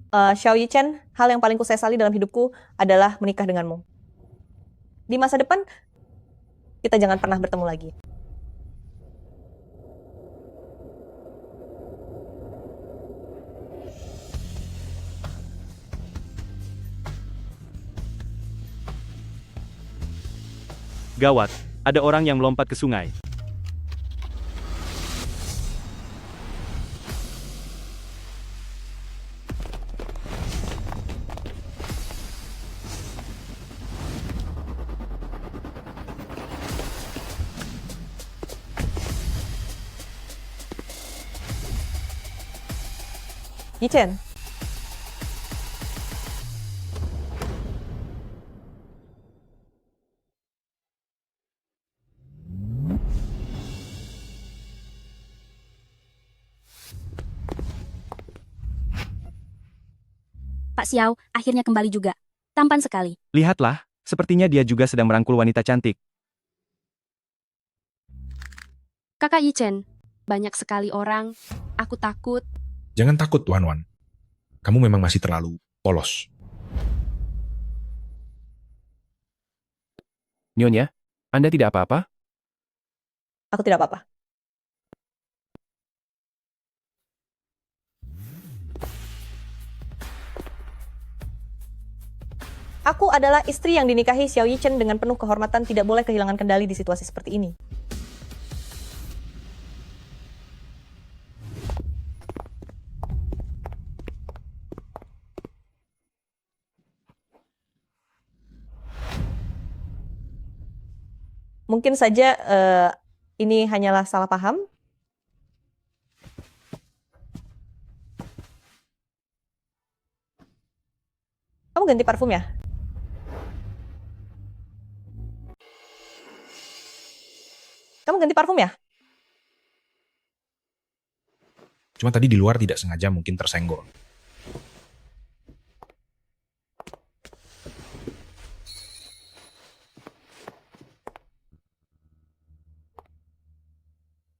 Xiao Yichen, hal yang paling kusesali dalam hidupku adalah menikah denganmu. Di masa depan, kita jangan pernah bertemu lagi. Gawat, ada orang yang melompat ke sungai. Yichen, Pak Xiao akhirnya kembali juga. Tampan sekali. Lihatlah, sepertinya dia juga sedang merangkul wanita cantik. Kakak Yichen, banyak sekali orang. Aku takut. Jangan takut, Wan Wan. Kamu memang masih terlalu polos. Nyonya, Anda tidak apa-apa? aku tidak apa-apa. Aku adalah istri yang dinikahi Xiao Yichen dengan penuh kehormatan, tidak boleh kehilangan kendali di situasi seperti ini. Mungkin saja ini hanyalah salah paham. Kamu ganti parfum ya? Kamu ganti parfum ya? Cuma tadi di luar tidak sengaja mungkin tersenggol.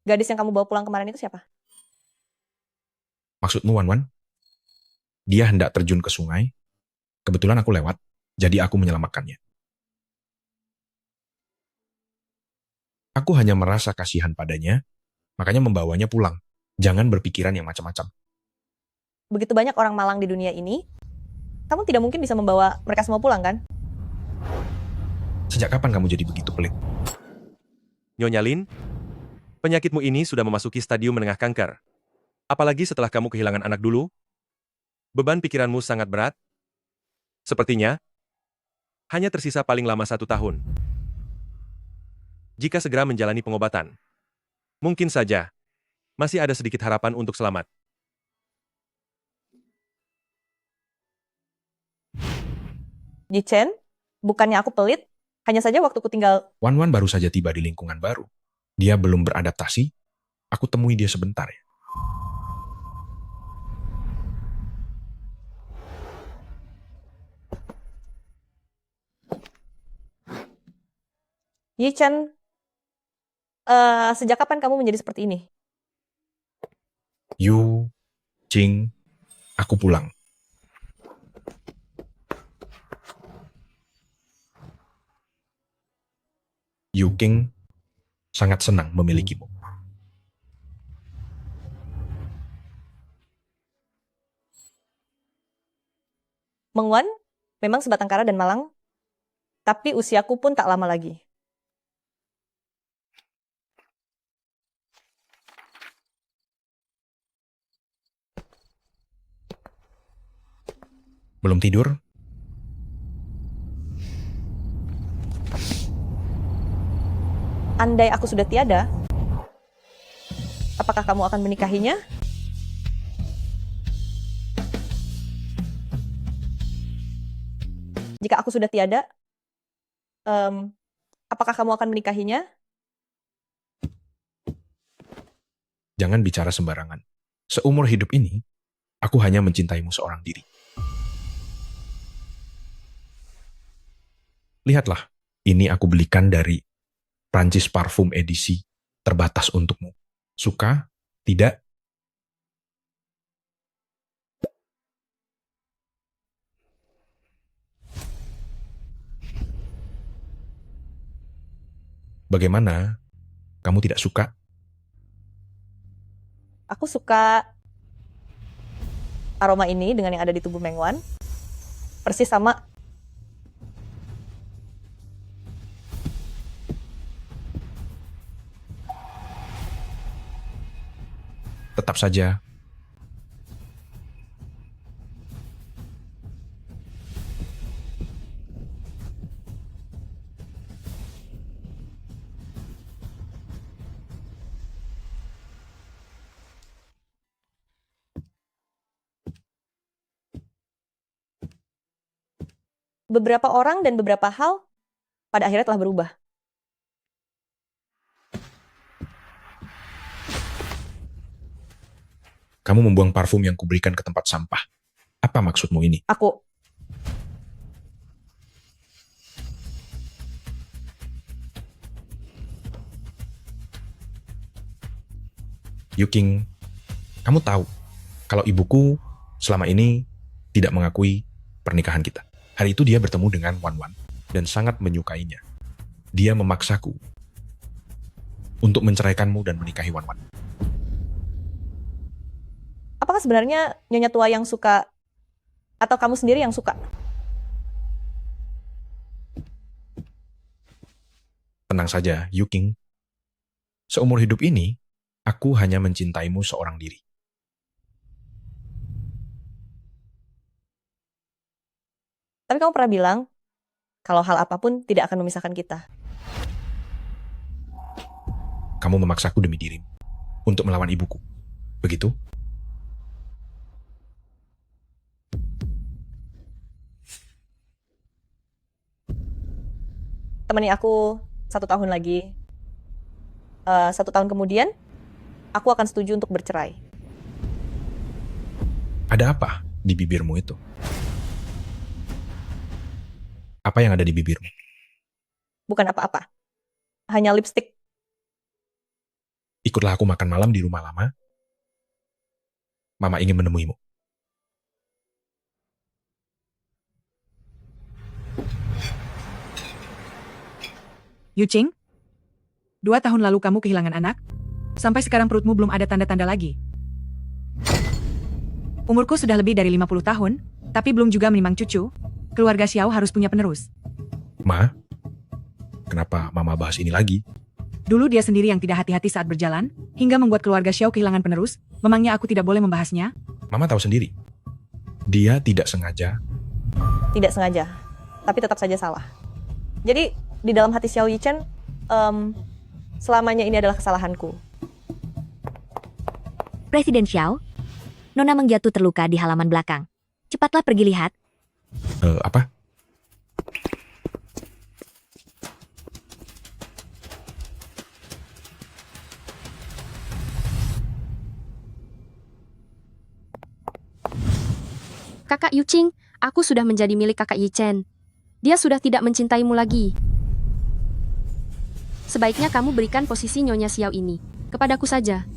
Gadis yang kamu bawa pulang kemarin itu siapa? Maksudmu, Wan Wan? Dia hendak terjun ke sungai. Kebetulan aku lewat, jadi aku menyelamatkannya. Aku hanya merasa kasihan padanya, makanya membawanya pulang. Jangan berpikiran yang macam-macam. Begitu banyak orang malang di dunia ini, kamu tidak mungkin bisa membawa mereka semua pulang, kan? Sejak kapan kamu jadi begitu pelit? Nyonya Lin, penyakitmu ini sudah memasuki stadium menengah kanker. Apalagi setelah kamu kehilangan anak dulu, beban pikiranmu sangat berat. Sepertinya, hanya tersisa paling lama 1 tahun. Jika segera menjalani pengobatan, mungkin saja masih ada sedikit harapan untuk selamat. Yichen, bukannya aku pelit, hanya saja waktuku tinggal. Wan Wan baru saja tiba di lingkungan baru. Dia belum beradaptasi. Aku temui dia sebentar ya. Yichen, sejak kapan kamu menjadi seperti ini? Yu, Jing, aku pulang. Yu King sangat senang memilikimu. Meng Wan memang sebatang kara dan malang, tapi usiaku pun tak lama lagi. Belum tidur? Andai aku sudah tiada, apakah kamu akan menikahinya? Jika aku sudah tiada, apakah kamu akan menikahinya? Jangan bicara sembarangan. Seumur hidup ini, aku hanya mencintaimu seorang diri. Lihatlah, ini aku belikan dari Prancis Parfum edisi terbatas untukmu. Suka? Tidak? Bagaimana? Kamu tidak suka? Aku suka aroma ini dengan yang ada di tubuh Mengwan. Persis sama. Tetap saja, Beberapa orang dan beberapa hal pada akhirnya telah berubah. kamu membuang parfum yang kuberikan ke tempat sampah. Apa maksudmu ini? Aku Yuking, kamu tahu kalau ibuku selama ini tidak mengakui pernikahan kita. Hari itu dia bertemu dengan Wan Wan dan sangat menyukainya. Dia memaksaku untuk menceraikanmu dan menikahi Wan Wan. apakah sebenarnya Nyonya tua yang suka atau kamu sendiri yang suka? Tenang saja, Yuking. Seumur hidup ini, aku hanya mencintaimu seorang diri. Tapi kamu pernah bilang kalau hal apapun tidak akan memisahkan kita. Kamu memaksaku demi dirimu untuk melawan ibuku. Begitu? Temani aku 1 tahun lagi. 1 tahun kemudian, aku akan setuju untuk bercerai. Ada apa di bibirmu itu? Apa yang ada di bibirmu? Bukan apa-apa. Hanya lipstik. Ikutlah aku makan malam di rumah lama. Mama ingin menemuimu. Yuching, 2 tahun lalu kamu kehilangan anak? Sampai sekarang perutmu belum ada tanda-tanda lagi. Umurku sudah lebih dari 50 tahun, tapi belum juga menimang cucu. Keluarga Xiao harus punya penerus. Ma, kenapa Mama bahas ini lagi? Dulu dia sendiri yang tidak hati-hati saat berjalan, hingga membuat keluarga Xiao kehilangan penerus. Memangnya aku tidak boleh membahasnya? Mama tahu sendiri. Dia tidak sengaja. Tidak sengaja. Tapi tetap saja salah. Jadi, di dalam hati Xiao Yichen, selamanya ini adalah kesalahanku. Presiden Xiao, Nona mengjatuh terluka di halaman belakang. Cepatlah pergi lihat. Apa? Kakak Yuching, aku sudah menjadi milik kakak Yichen. Dia sudah tidak mencintaimu lagi. Sebaiknya kamu berikan posisi Nyonya Xiao ini kepadaku saja.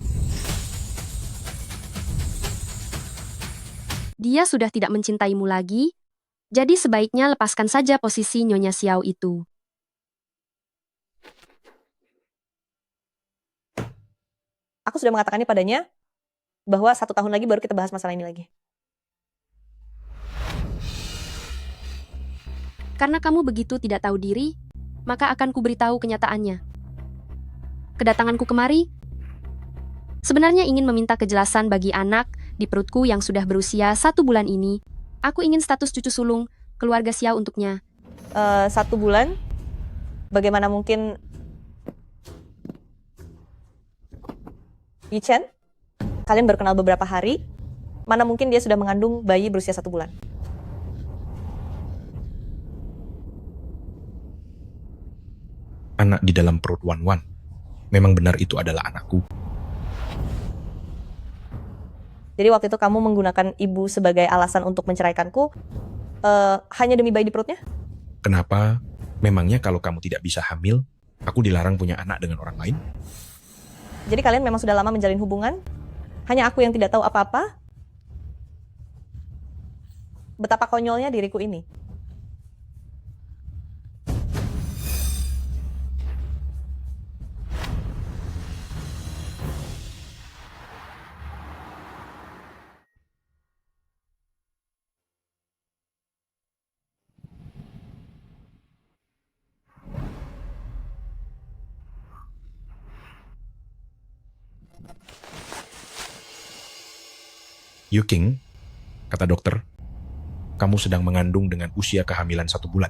Dia sudah tidak mencintaimu lagi, jadi sebaiknya lepaskan saja posisi Nyonya Xiao itu. Aku sudah mengatakannya padanya bahwa 1 tahun lagi baru kita bahas masalah ini lagi. Karena kamu begitu tidak tahu diri, maka akan kuberitahu kenyataannya. Kedatanganku kemari sebenarnya ingin meminta kejelasan bagi anak di perutku yang sudah berusia 1 bulan ini. Aku ingin status cucu sulung keluarga Xiao untuknya. 1 bulan? Bagaimana mungkin Yichen? Kalian baru kenal beberapa hari? Mana mungkin dia sudah mengandung bayi berusia 1 bulan? Anak di dalam perut Wan Wan. Memang benar itu adalah anakku. Jadi waktu itu kamu menggunakan ibu sebagai alasan untuk menceraikanku hanya demi bayi di perutnya? Kenapa? Memangnya kalau kamu tidak bisa hamil, aku dilarang punya anak dengan orang lain? Jadi kalian memang sudah lama menjalin hubungan? Hanya aku yang tidak tahu apa-apa? Betapa konyolnya diriku ini. Yuking, kata dokter, kamu sedang mengandung dengan usia kehamilan 1 bulan.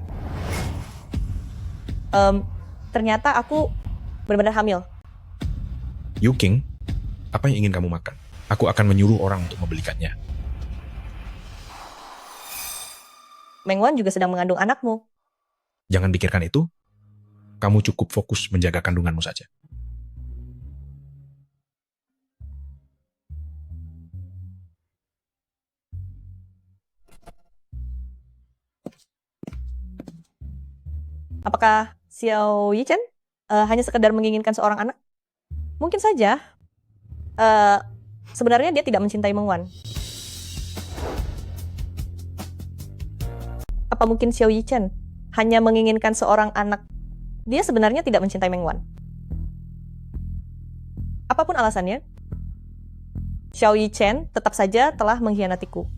Ternyata aku benar-benar hamil. Yuking, apa yang ingin kamu makan? Aku akan menyuruh orang untuk membelikannya. Mengwan juga sedang mengandung anakmu. Jangan pikirkan itu. Kamu cukup fokus menjaga kandunganmu saja. Apakah Xiao Yichen hanya sekedar menginginkan seorang anak? Mungkin saja. Sebenarnya dia tidak mencintai Mengwan. Apa mungkin Xiao Yichen hanya menginginkan seorang anak? Dia sebenarnya tidak mencintai Mengwan. Apapun alasannya, Xiao Yichen tetap saja telah mengkhianatiku.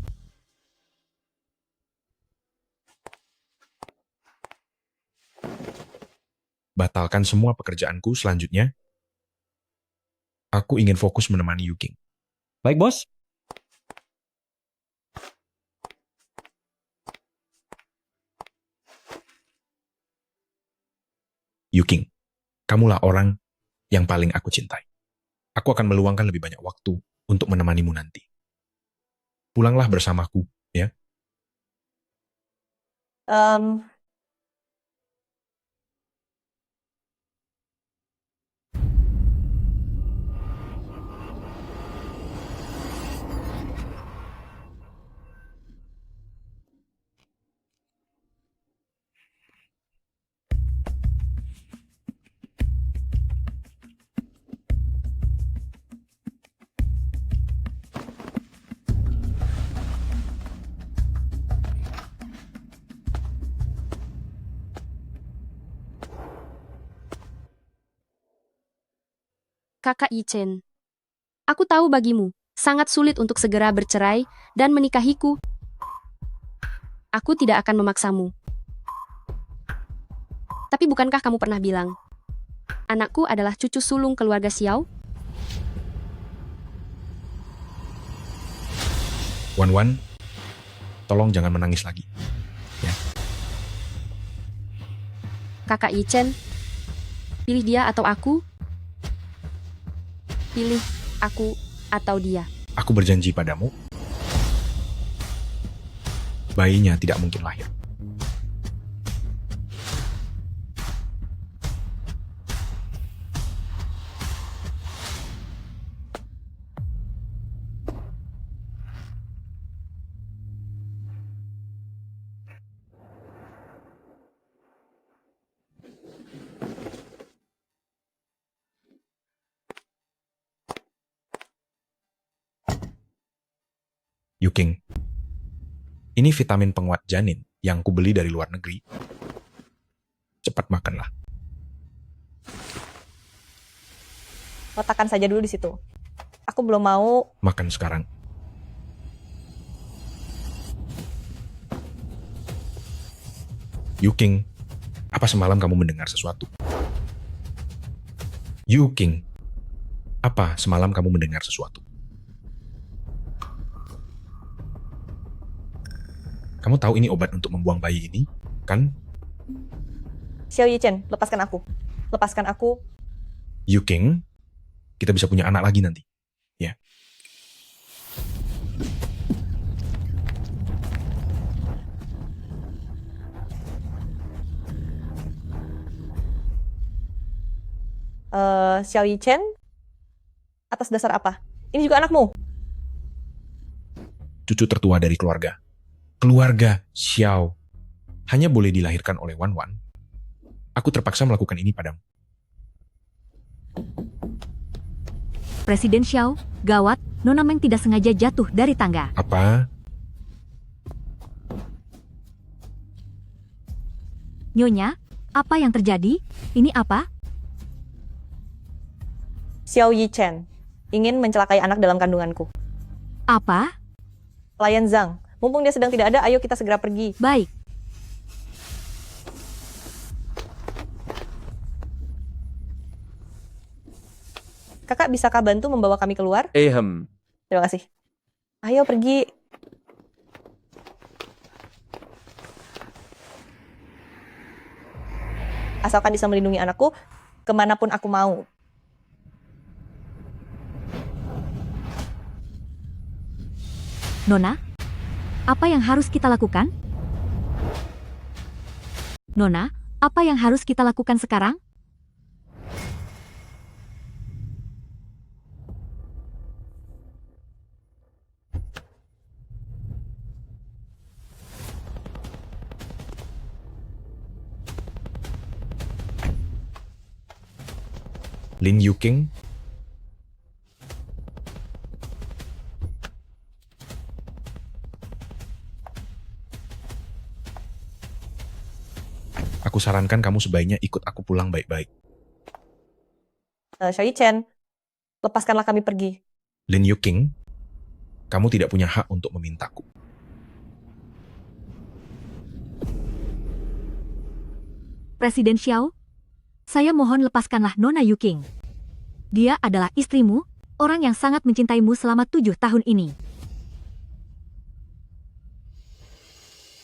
Batalkan semua pekerjaanku selanjutnya. Aku ingin fokus menemani Yuking. Baik, bos. Yuking, kamulah orang yang paling aku cintai. Aku akan meluangkan lebih banyak waktu untuk menemanimu nanti. Pulanglah bersamaku, ya. Kakak Yichen. Aku tahu bagimu, sangat sulit untuk segera bercerai dan menikahiku. Aku tidak akan memaksamu. Tapi bukankah kamu pernah bilang, anakku adalah cucu sulung keluarga Xiao? Wan, tolong jangan menangis lagi. Ya. Kakak Yichen, pilih dia atau aku? Pilih aku atau dia. Aku berjanji padamu, bayinya tidak mungkin lahir. Yuking, ini vitamin penguat janin yang kubeli dari luar negeri. Cepat makanlah. Letakkan saja dulu di situ. Aku belum mau. Makan sekarang. Yuking, apa semalam kamu mendengar sesuatu? Yuking, apa semalam kamu mendengar sesuatu? Kamu tahu ini obat untuk membuang bayi ini, kan? Xiao Yichen, lepaskan aku. Lepaskan aku. Yuking, kita bisa punya anak lagi nanti. Ya. Xiao Yichen, atas dasar apa? Ini juga anakmu. Cucu tertua dari keluarga. Keluarga Xiao hanya boleh dilahirkan oleh Wan. Aku terpaksa melakukan ini padamu. Presiden Xiao, gawat, Nona Meng tidak sengaja jatuh dari tangga. Apa? Nyonya, apa yang terjadi? Ini apa? Xiao Yichen ingin mencelakai anak dalam kandunganku. Apa? Lion Zhang, mumpung dia sedang tidak ada, ayo kita segera pergi. Baik. Kakak, bisakah bantu membawa kami keluar? Ehem. Terima kasih. Ayo pergi. Asalkan bisa melindungi anakku kemanapun aku mau. Nona, apa yang harus kita lakukan? Nona, apa yang harus kita lakukan sekarang? Lin Yuking, aku sarankan kamu sebaiknya ikut aku pulang baik-baik. Xiao Yichen, lepaskanlah kami pergi. Lin Yuking, kamu tidak punya hak untuk memintaku. Presiden Xiao, saya mohon lepaskanlah Nona Yuking. Dia adalah istrimu, orang yang sangat mencintaimu selama 7 tahun ini.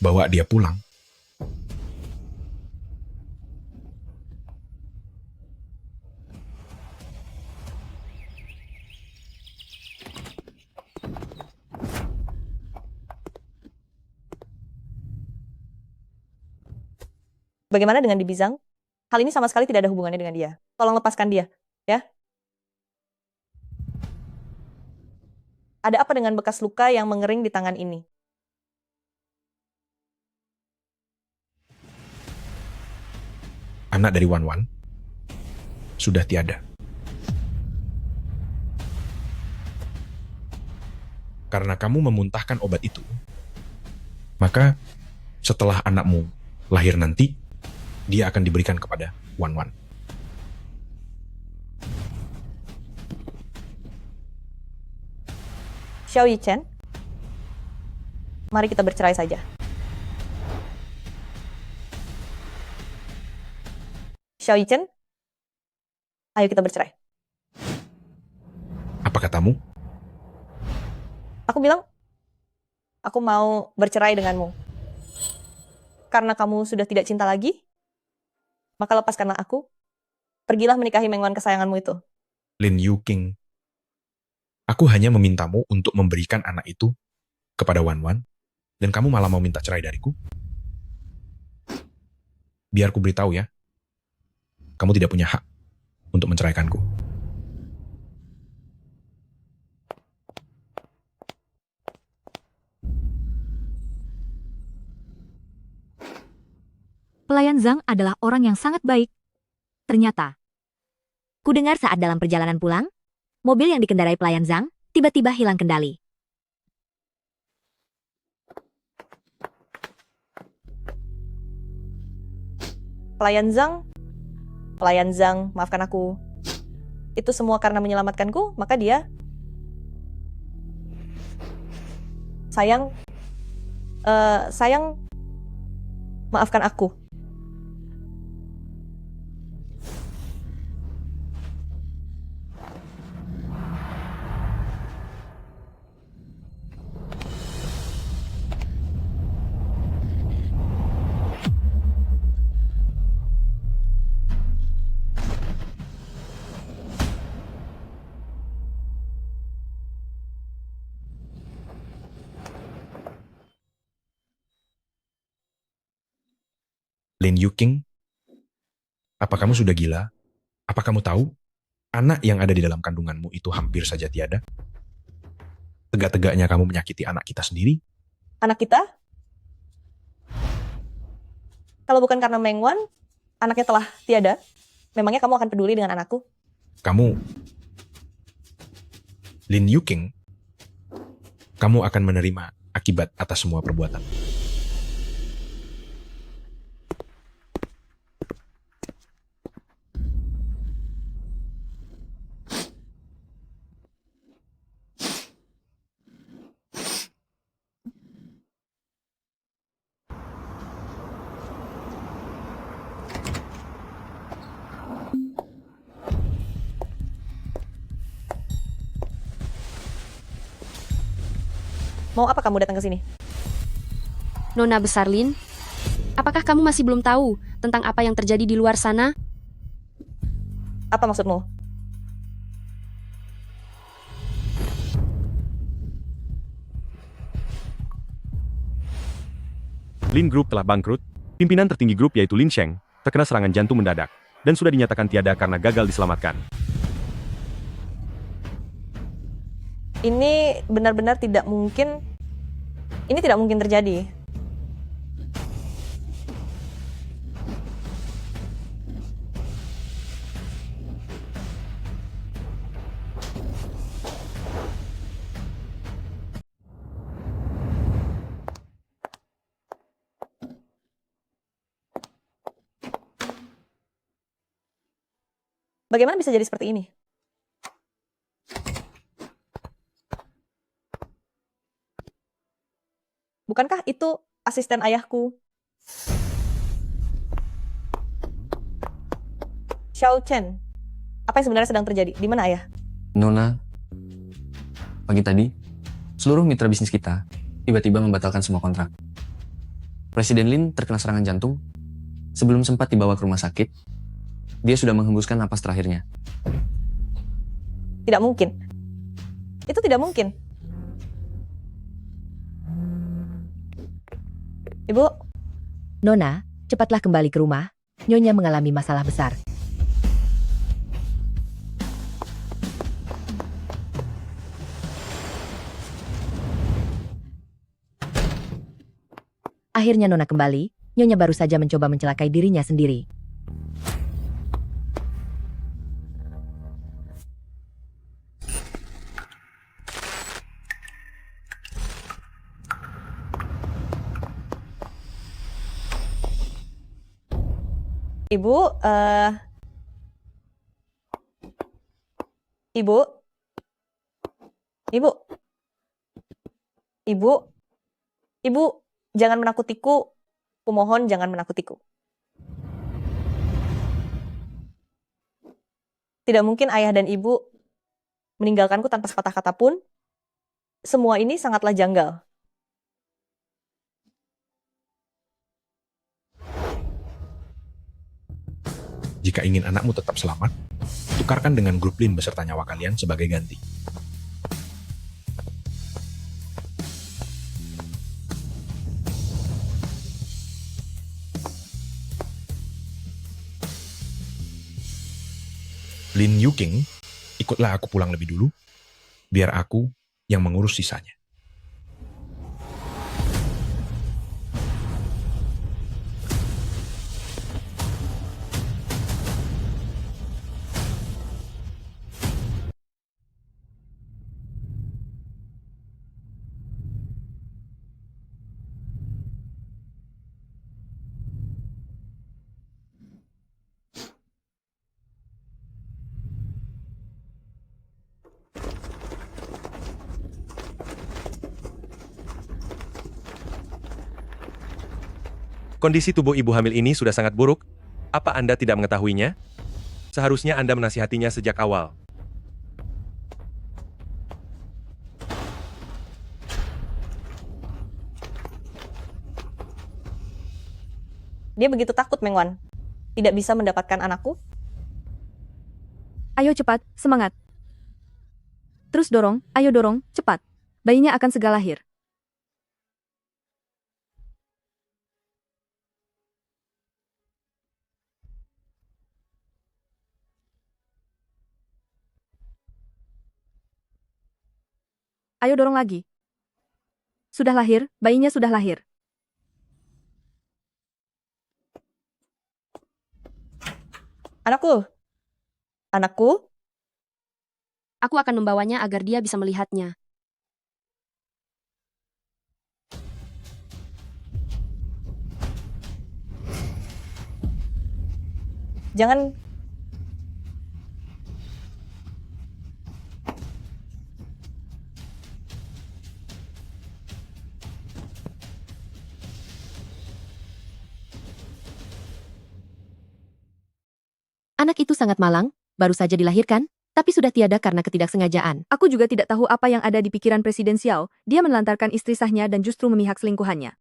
Bawa dia pulang. Bagaimana dengan di Bizang? Hal ini sama sekali tidak ada hubungannya dengan dia. Tolong lepaskan dia, ya. Ada apa dengan bekas luka yang mengering di tangan ini? Anak dari Wan Wan sudah tiada. Karena kamu memuntahkan obat itu, maka setelah anakmu lahir nanti, dia akan diberikan kepada Wan Wan. Xiao Yichen, mari kita bercerai saja. Xiao Yichen, ayo kita bercerai. Apa katamu? Aku bilang, aku mau bercerai denganmu. Karena kamu sudah tidak cinta lagi, maka lepaskanlah aku. Pergilah menikahi Mengwan kesayanganmu itu. Lin Yuking, aku hanya memintamu untuk memberikan anak itu kepada Wan Wan, dan kamu malah mau minta cerai dariku? Biar ku beritahu ya, kamu tidak punya hak untuk menceraikanku. Pelayan Zhang adalah orang yang sangat baik. Ternyata, kudengar saat dalam perjalanan pulang, mobil yang dikendarai pelayan Zhang tiba-tiba hilang kendali. Pelayan Zhang, maafkan aku. Itu semua karena menyelamatkanku, maka dia sayang, maafkan aku. Lin Yuking, apa kamu sudah gila? Apa kamu tahu, anak yang ada di dalam kandunganmu itu hampir saja tiada? Tegak-tegaknya kamu menyakiti anak kita sendiri? Anak kita? Kalau bukan karena Mengwan, anaknya telah tiada, memangnya kamu akan peduli dengan anakku? Kamu, Lin Yuking, kamu akan menerima akibat atas semua perbuatan. Mau apa kamu datang ke sini? Nona besar Lin, apakah kamu masih belum tahu tentang apa yang terjadi di luar sana? Apa maksudmu? Lin Group telah bangkrut. Pimpinan tertinggi grup yaitu Lin Sheng terkena serangan jantung mendadak dan sudah dinyatakan tiada karena gagal diselamatkan. Ini benar-benar tidak mungkin. Ini tidak mungkin terjadi. Bagaimana bisa jadi seperti ini? Bukankah itu asisten ayahku? Xiao Chen, apa yang sebenarnya sedang terjadi? Di mana ayah? Nona, pagi tadi, seluruh mitra bisnis kita tiba-tiba membatalkan semua kontrak. Presiden Lin terkena serangan jantung. Sebelum sempat dibawa ke rumah sakit, dia sudah menghembuskan napas terakhirnya. Tidak mungkin. Itu tidak mungkin. Ibu, Nona, cepatlah kembali ke rumah. Nyonya mengalami masalah besar. Akhirnya Nona kembali. Nyonya baru saja mencoba mencelakai dirinya sendiri. Ibu, Ibu, Ibu, Ibu, Ibu, jangan menakutiku. Kumohon jangan menakutiku. Tidak mungkin ayah dan ibu meninggalkanku tanpa sepatah kata pun. Semua ini sangatlah janggal. Jika ingin anakmu tetap selamat, tukarkan dengan grup Lin beserta nyawa kalian sebagai ganti. Lin Yuking, ikutlah aku pulang lebih dulu, biar aku yang mengurus sisanya. Kondisi tubuh ibu hamil ini sudah sangat buruk. Apa Anda tidak mengetahuinya? Seharusnya Anda menasihatinya sejak awal. Dia begitu takut, Meng Wan. Tidak bisa mendapatkan anakku. Ayo cepat, semangat. Terus dorong, ayo dorong, cepat. Bayinya akan segera lahir. Ayo dorong lagi. Sudah lahir, bayinya sudah lahir. Anakku. Anakku. Aku akan membawanya agar dia bisa melihatnya. Jangan. Anak itu sangat malang, baru saja dilahirkan, tapi sudah tiada karena ketidaksengajaan. Aku juga tidak tahu apa yang ada di pikiran Presiden Xiao. Dia menelantarkan istri sahnya dan justru memihak selingkuhannya.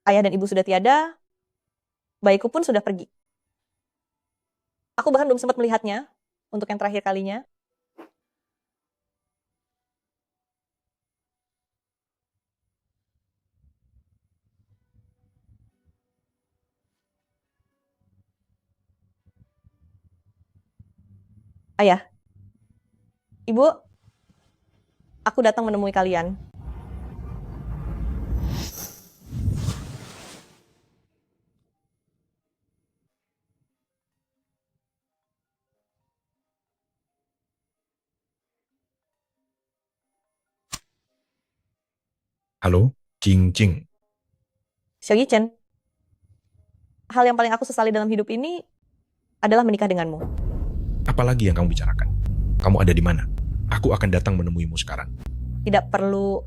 Ayah dan ibu sudah tiada, bayiku pun sudah pergi. Aku bahkan belum sempat melihatnya untuk yang terakhir kalinya. Ayah, ibu, aku datang menemui kalian. Halo, Jing Jing. Xiao Yichen, hal yang paling aku sesali dalam hidup ini adalah menikah denganmu. Apalagi yang kamu bicarakan? Kamu ada di mana? Aku akan datang menemuimu sekarang. Tidak perlu,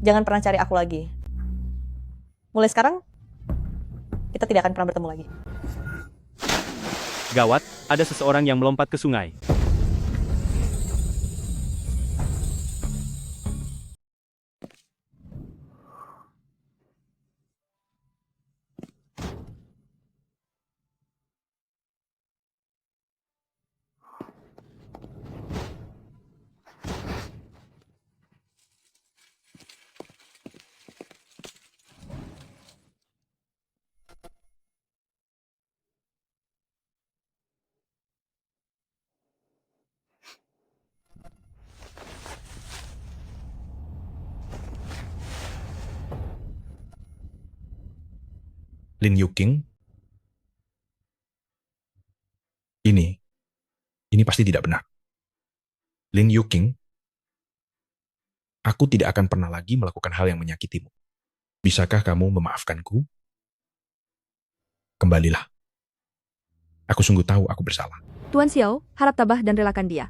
jangan pernah cari aku lagi. Mulai sekarang, kita tidak akan pernah bertemu lagi. Gawat, ada seseorang yang melompat ke sungai. Lin Yuking? Ini pasti tidak benar. Lin Yuking, aku tidak akan pernah lagi melakukan hal yang menyakitimu. Bisakah kamu memaafkanku? Kembalilah. Aku sungguh tahu aku bersalah. Tuan Xiao, harap tabah dan relakan dia.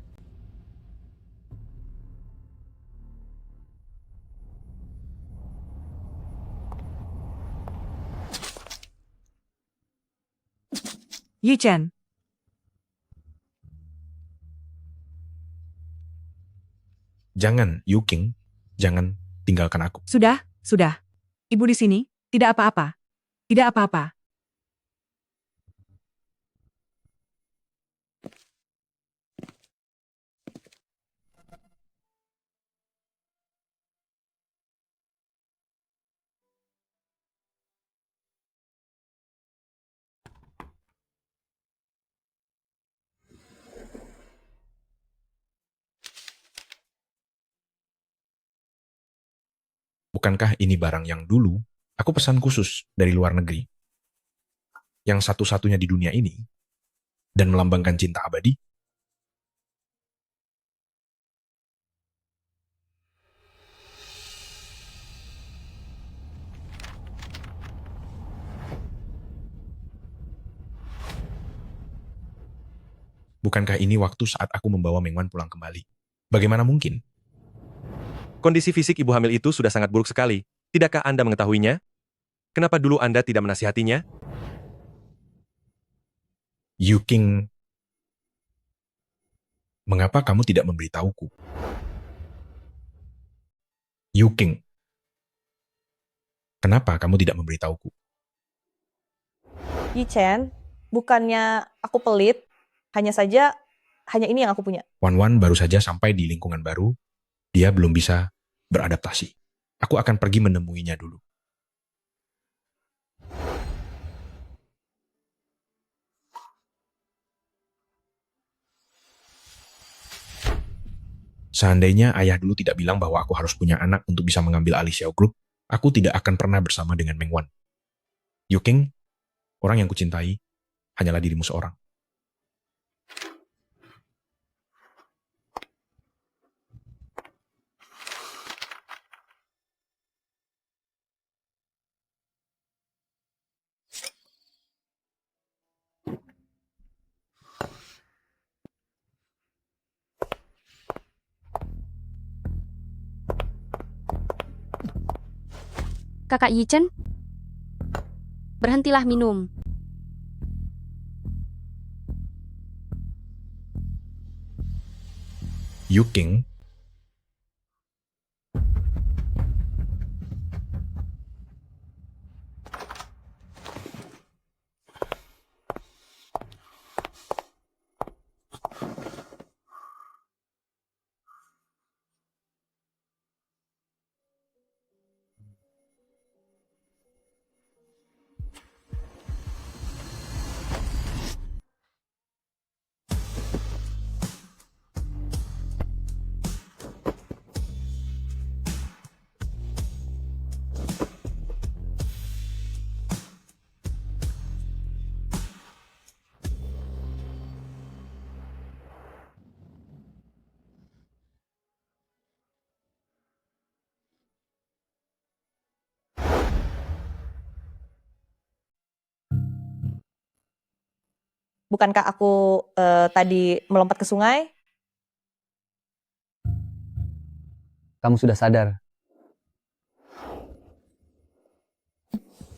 Yichen, Jangan, Yuking. Jangan tinggalkan aku. sudah. Ibu di sini, tidak apa-apa. Tidak apa-apa. Bukankah ini barang yang dulu aku pesan khusus dari luar negeri? Yang satu-satunya di dunia ini dan melambangkan cinta abadi? Bukankah ini waktu saat aku membawa Mengwan pulang kembali? Bagaimana mungkin? Kondisi fisik ibu hamil itu sudah sangat buruk sekali. Tidakkah Anda mengetahuinya? Kenapa dulu Anda tidak menasihatinya? Yuking, mengapa kamu tidak memberitahuku? Yuking, kenapa kamu tidak memberitahuku? Yichen, bukannya aku pelit, hanya ini yang aku punya. Wan baru saja sampai di lingkungan baru, dia belum bisa beradaptasi. Aku akan pergi menemuinya dulu. Seandainya ayah dulu tidak bilang bahwa aku harus punya anak untuk bisa mengambil alih Xiao Group, aku tidak akan pernah bersama dengan Mengwan. Yuking, orang yang kucintai hanyalah dirimu seorang. Kakak Yichen, berhentilah minum. Yuking, Bukankah aku tadi melompat ke sungai? Kamu sudah sadar.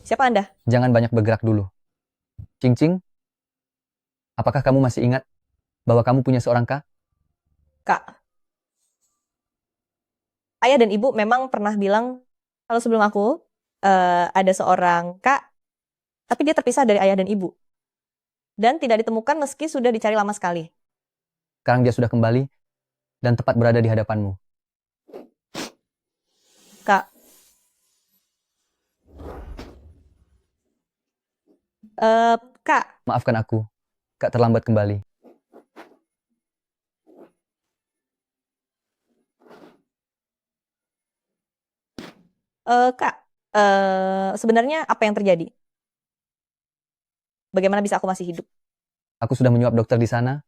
Siapa Anda? Jangan banyak bergerak dulu. Cing-cing, apakah kamu masih ingat bahwa kamu punya seorang kak? Kak. Ayah dan ibu memang pernah bilang kalau sebelum aku ada seorang kak, tapi dia terpisah dari ayah dan ibu. Dan tidak ditemukan meski sudah dicari lama sekali. Sekarang dia sudah kembali dan tepat berada di hadapanmu. Kak. Kak. Maafkan aku, Kak terlambat kembali. Kak, sebenarnya apa yang terjadi? Bagaimana bisa aku masih hidup? Aku sudah menyuap dokter di sana,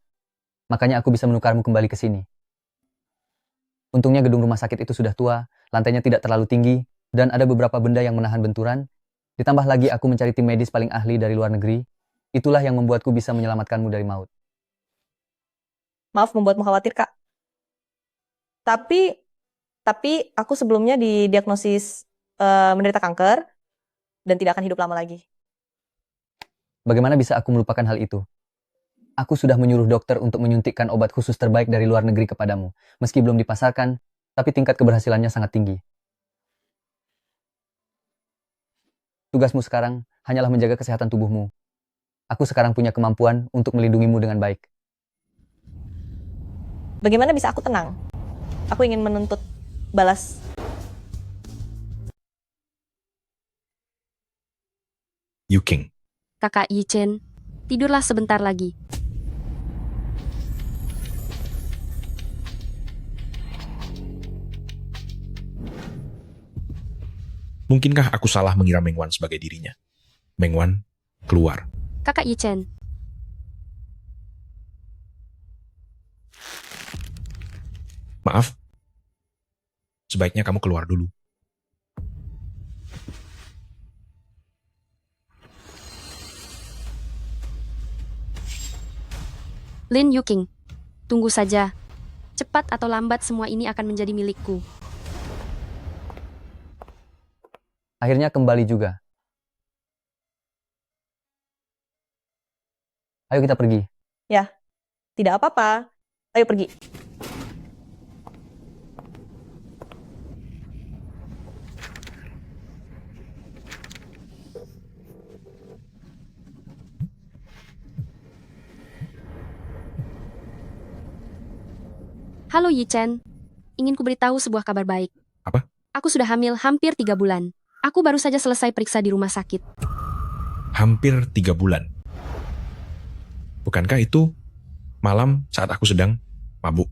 makanya aku bisa menukarmu kembali ke sini. Untungnya gedung rumah sakit itu sudah tua, lantainya tidak terlalu tinggi, dan ada beberapa benda yang menahan benturan. Ditambah lagi aku mencari tim medis paling ahli dari luar negeri. Itulah yang membuatku bisa menyelamatkanmu dari maut. Maaf membuatmu khawatir, Kak. Tapi aku sebelumnya didiagnosis menderita kanker dan tidak akan hidup lama lagi. Bagaimana bisa aku melupakan hal itu? Aku sudah menyuruh dokter untuk menyuntikkan obat khusus terbaik dari luar negeri kepadamu. Meski belum dipasarkan, tapi tingkat keberhasilannya sangat tinggi. Tugasmu sekarang hanyalah menjaga kesehatan tubuhmu. Aku sekarang punya kemampuan untuk melindungimu dengan baik. Bagaimana bisa aku tenang? Aku ingin menuntut balas. Yuking, Kakak Yichen, tidurlah sebentar lagi. mungkinkah aku salah mengira Meng Wan sebagai dirinya? Meng Wan, keluar. Kakak Yichen, Maaf. Sebaiknya kamu keluar dulu. Lin Yuking, tunggu saja. Cepat atau lambat semua ini akan menjadi milikku. Akhirnya kembali juga. Ayo kita pergi. Ya, tidak apa-apa. Ayo pergi. Halo Yichen, ingin kuberitahu sebuah kabar baik. Apa? Aku sudah hamil hampir 3 bulan. Aku baru saja selesai periksa di rumah sakit. Hampir 3 bulan. Bukankah itu malam saat aku sedang mabuk?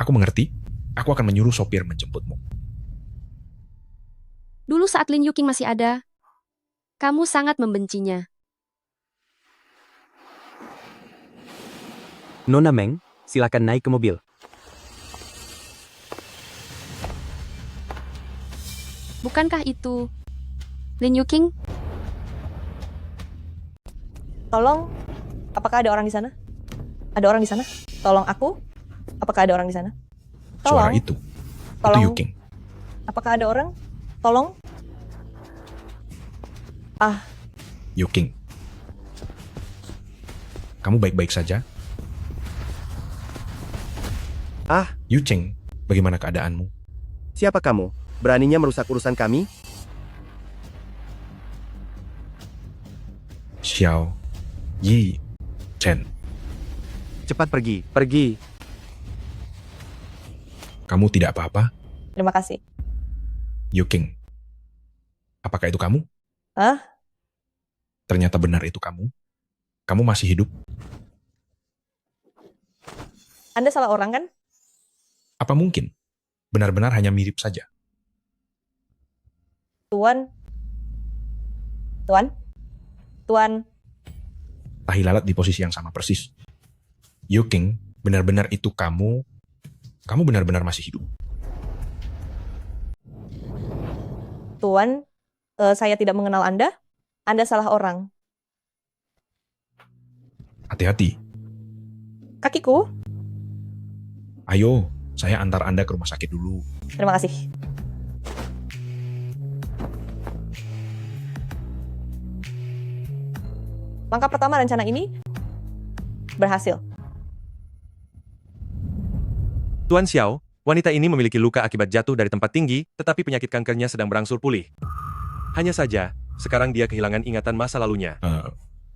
Aku mengerti. Aku akan menyuruh sopir menjemputmu. Dulu saat Lin Yuking masih ada, kamu sangat membencinya. Nona Meng, silakan naik ke mobil. Bukankah itu Lin Yuking? Tolong, apakah ada orang di sana? Ada orang di sana? Tolong aku. Apakah ada orang di sana? Suara Tolong. itu Tolong. Yuking. Apakah ada orang? Tolong. Ah. Yuking. Kamu baik-baik saja? Ah. Yucheng, bagaimana keadaanmu? Siapa kamu? Beraninya merusak urusan kami? Xiao Yi Chen. Cepat pergi, pergi. Kamu tidak apa-apa? Terima kasih. Yuking. Apakah itu kamu? Hah? Ternyata benar itu kamu? Kamu masih hidup? Anda salah orang kan? Apa mungkin? Benar-benar hanya mirip saja. Tuan. Tuan? Tuan. Tahi lalat di posisi yang sama persis. Yuking, benar-benar itu kamu? Kamu benar-benar masih hidup? Tuan, saya tidak mengenal Anda. Anda salah orang. Hati-hati. Kakiku? Ayo, saya antar Anda ke rumah sakit dulu. Terima kasih. Langkah pertama rencana ini berhasil. Tuan Xiao, wanita ini memiliki luka akibat jatuh dari tempat tinggi, tetapi penyakit kankernya sedang berangsur pulih. Hanya saja, sekarang dia kehilangan ingatan masa lalunya.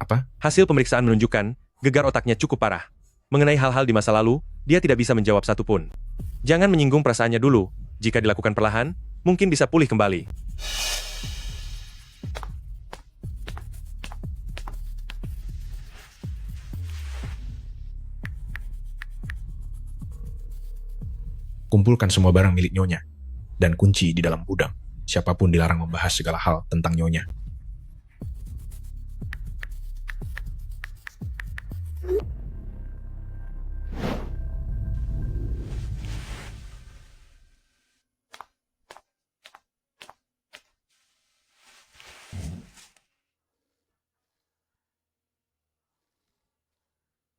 Apa? Hasil pemeriksaan menunjukkan, gegar otaknya cukup parah. Mengenai hal-hal di masa lalu, dia tidak bisa menjawab satupun. Jangan menyinggung perasaannya dulu. Jika dilakukan perlahan, mungkin bisa pulih kembali. Kumpulkan semua barang milik Nyonya dan kunci di dalam gudang. Siapapun dilarang membahas segala hal tentang Nyonya.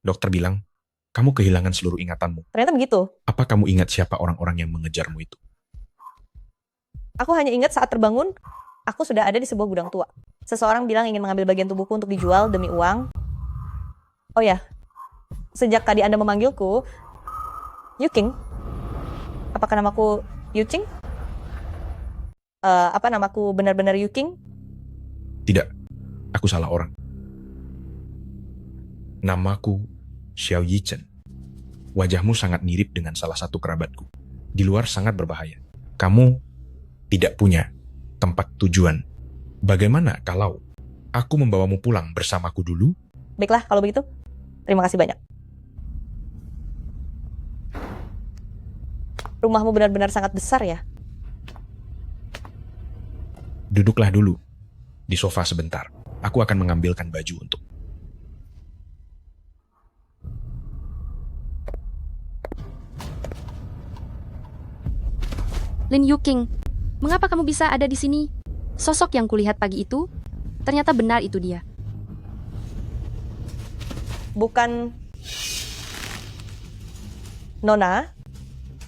Dokter bilang, kamu kehilangan seluruh ingatanmu. Ternyata begitu. Apa kamu ingat siapa orang-orang yang mengejarmu itu? Aku hanya ingat saat terbangun, aku sudah ada di sebuah gudang tua. Seseorang bilang ingin mengambil bagian tubuhku untuk dijual demi uang. Oh ya, sejak tadi Anda memanggilku, Yuking. Apakah namaku Yuching? Apa namaku benar-benar Yuking? Tidak, aku salah orang. Namaku Xiao Yi Chen. Wajahmu sangat mirip dengan salah satu kerabatku. Di luar sangat berbahaya. Kamu tidak punya tempat tujuan. Bagaimana kalau aku membawamu pulang bersamaku dulu? Baiklah, kalau begitu. Terima kasih banyak. Rumahmu benar-benar sangat besar ya? Duduklah dulu di sofa sebentar. Aku akan mengambilkan baju untuk. Lin Yuking, mengapa kamu bisa ada di sini? Sosok yang kulihat pagi itu, ternyata benar itu dia. Bukan Nona,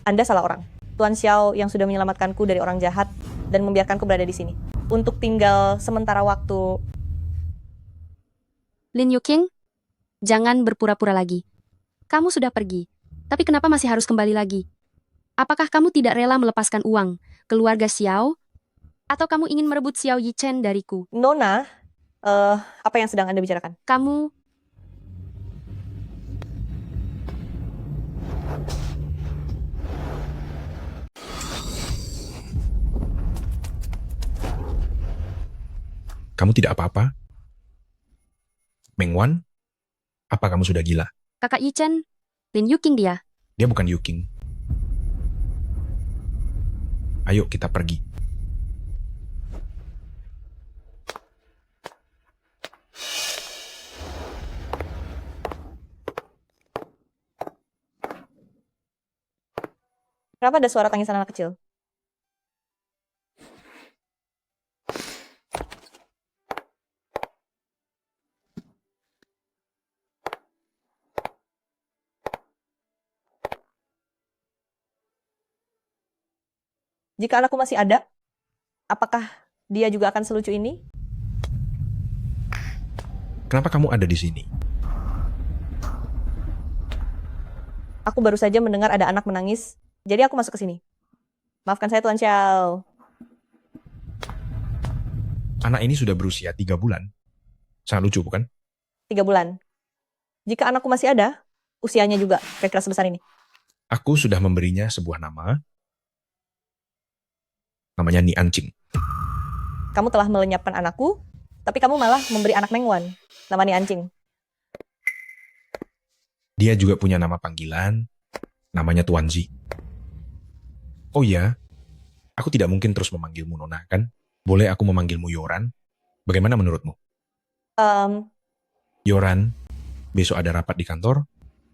Anda salah orang. Tuan Xiao yang sudah menyelamatkanku dari orang jahat dan membiarkanku berada di sini. Untuk tinggal sementara waktu. Lin Yuking, jangan berpura-pura lagi. Kamu sudah pergi, tapi kenapa masih harus kembali lagi? Apakah kamu tidak rela melepaskan uang keluarga Xiao? Atau kamu ingin merebut Xiao Yi Chen dariku? Nona, apa yang sedang Anda bicarakan? Kamu... Kamu tidak apa-apa? Meng Wan, apa kamu sudah gila? Kakak Yi Chen, Lin Yuking dia. Dia bukan Yuking. Ayo kita pergi. Kenapa ada suara tangisan anak kecil? Jika anakku masih ada, apakah dia juga akan selucu ini? Kenapa kamu ada di sini? Aku baru saja mendengar ada anak menangis, jadi aku masuk ke sini. Maafkan saya Tuan Xiao. Anak ini sudah berusia 3 bulan. Sangat lucu, bukan? 3 bulan. Jika anakku masih ada, usianya juga kira-kira sebesar ini. Aku sudah memberinya sebuah nama. Namanya Ni Ancing. Kamu telah melenyapkan anakku, tapi kamu malah memberi anak Mengwan, nama Ni Ancing. Dia juga punya nama panggilan, namanya Tuan Zi. Oh iya, aku tidak mungkin terus memanggilmu Nona, kan? Boleh aku memanggilmu Yoran? Bagaimana menurutmu? Yoran, besok ada rapat di kantor,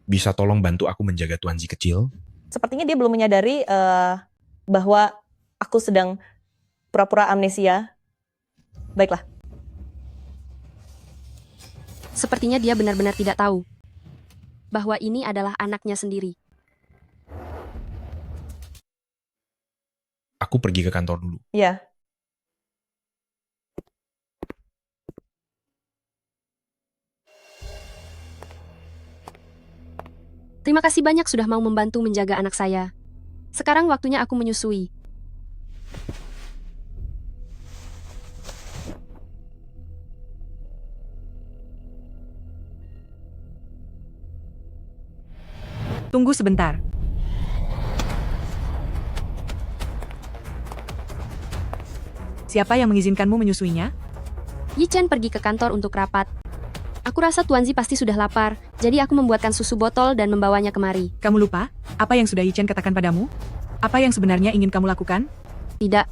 bisa tolong bantu aku menjaga Tuan Zi kecil? Sepertinya dia belum menyadari bahwa aku sedang pura-pura amnesia. Baiklah. Sepertinya dia benar-benar tidak tahu bahwa ini adalah anaknya sendiri. Aku pergi ke kantor dulu. Ya. Terima kasih banyak sudah mau membantu menjaga anak saya. Sekarang waktunya aku menyusui. Tunggu sebentar. Siapa yang mengizinkanmu menyusuinya? Yi Chen pergi ke kantor untuk rapat. Aku rasa Tuan Zi pasti sudah lapar, jadi aku membuatkan susu botol dan membawanya kemari. Kamu lupa apa yang sudah Yi Chen katakan padamu? Apa yang sebenarnya ingin kamu lakukan? Tidak.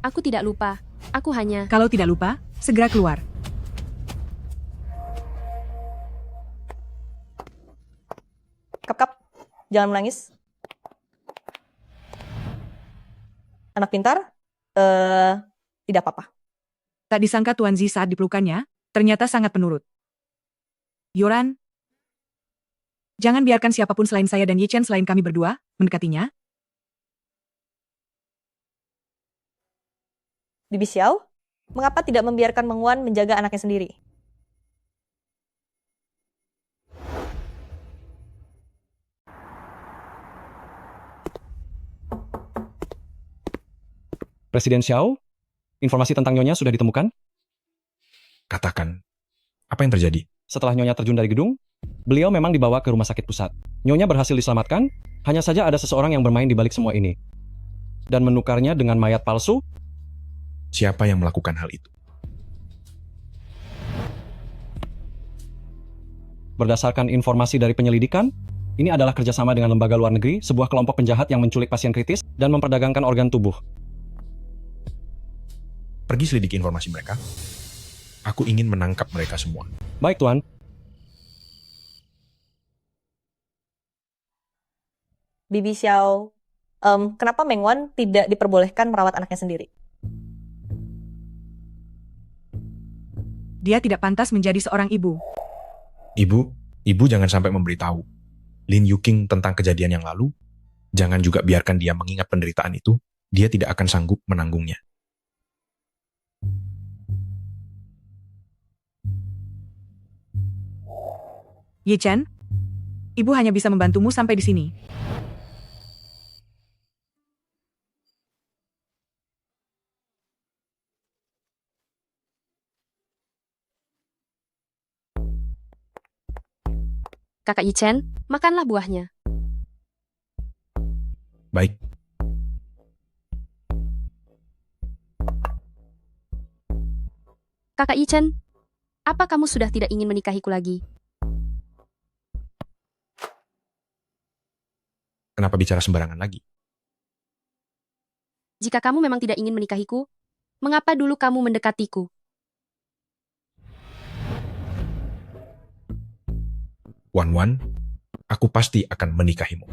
Aku tidak lupa. Aku hanya... Kalau tidak lupa, segera keluar. Kap-kap, jangan menangis. Anak pintar? Tidak apa-apa. Tak disangka Tuan Zi saat dipelukannya, ternyata sangat penurut. Yoran, jangan biarkan siapapun selain saya dan Yi Chen selain kami berdua, mendekatinya. Bibi Xiao, mengapa tidak membiarkan Mengwan menjaga anaknya sendiri? Presiden Xiao, informasi tentang Nyonya sudah ditemukan? Katakan, apa yang terjadi? Setelah Nyonya terjun dari gedung, beliau memang dibawa ke rumah sakit pusat. Nyonya berhasil diselamatkan, hanya saja ada seseorang yang bermain di balik semua ini. Dan menukarnya dengan mayat palsu. Siapa yang melakukan hal itu? Berdasarkan informasi dari penyelidikan, ini adalah kerjasama dengan lembaga luar negeri, sebuah kelompok penjahat yang menculik pasien kritis dan memperdagangkan organ tubuh. Pergi selidiki informasi mereka. Aku ingin menangkap mereka semua. Baik, Tuan. Bibi Xiao, kenapa Mengwan tidak diperbolehkan merawat anaknya sendiri? Dia tidak pantas menjadi seorang ibu. Ibu jangan sampai memberitahu Lin Yuking tentang kejadian yang lalu. Jangan juga biarkan dia mengingat penderitaan itu. Dia tidak akan sanggup menanggungnya. Yi Chen, ibu hanya bisa membantumu sampai di sini. Kakak Yi Chen, makanlah buahnya. Baik. Kakak Yi Chen, apa kamu sudah tidak ingin menikahiku lagi? Kenapa bicara sembarangan lagi? Jika kamu memang tidak ingin menikahiku, mengapa dulu kamu mendekatiku? Wan, aku pasti akan menikahimu.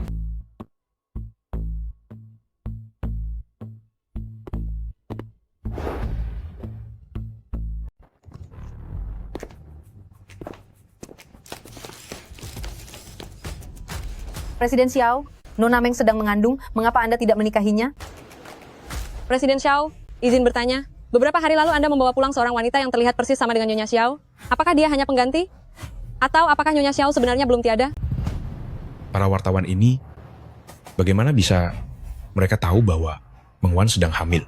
Presiden Xiao, Nona Meng sedang mengandung, mengapa Anda tidak menikahinya? Presiden Xiao, izin bertanya. Beberapa hari lalu Anda membawa pulang seorang wanita yang terlihat persis sama dengan Nyonya Xiao. Apakah dia hanya pengganti? Atau apakah Nyonya Xiao sebenarnya belum tiada? Para wartawan ini, bagaimana bisa mereka tahu bahwa Meng Wan sedang hamil?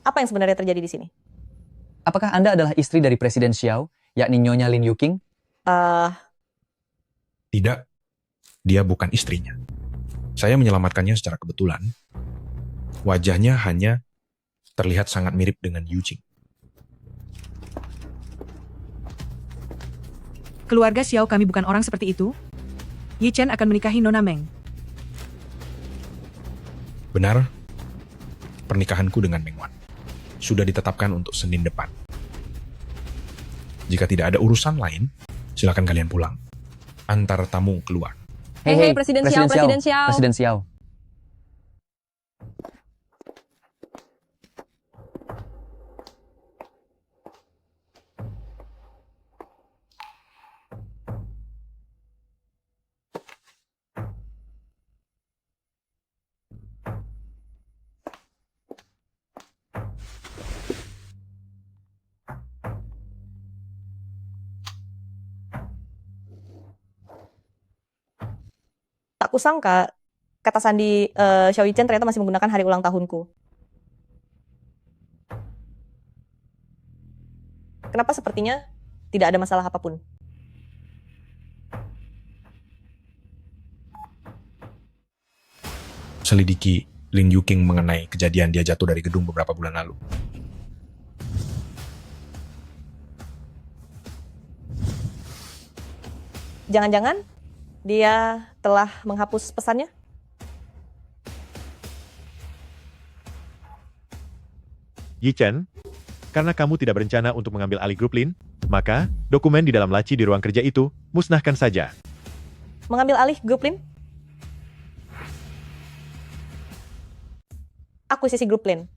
Apa yang sebenarnya terjadi di sini? Apakah Anda adalah istri dari Presiden Xiao, yakni Nyonya Lin Yuking? Tidak, dia bukan istrinya. Saya menyelamatkannya secara kebetulan. Wajahnya hanya terlihat sangat mirip dengan Yu Jing. Keluarga Xiao kami bukan orang seperti itu. Yi Chen akan menikahi Nona Meng. Benar, pernikahanku dengan Meng Wan sudah ditetapkan untuk Senin depan. Jika tidak ada urusan lain, silakan kalian pulang. Antar tamu keluar. Hei, Presiden Xiao, Presiden Xiao. Presiden Xiao. Tak kusangka, kata sandi Xiao Yichen ternyata masih menggunakan hari ulang tahunku. Kenapa sepertinya tidak ada masalah apapun? Selidiki Lin Yuking mengenai kejadian dia jatuh dari gedung beberapa bulan lalu. Jangan-jangan dia telah menghapus pesannya? Yi Chen, karena kamu tidak berencana untuk mengambil alih grup Lin, maka dokumen di dalam laci di ruang kerja itu musnahkan saja. Mengambil alih grup Lin? Akuisisi grup Lin.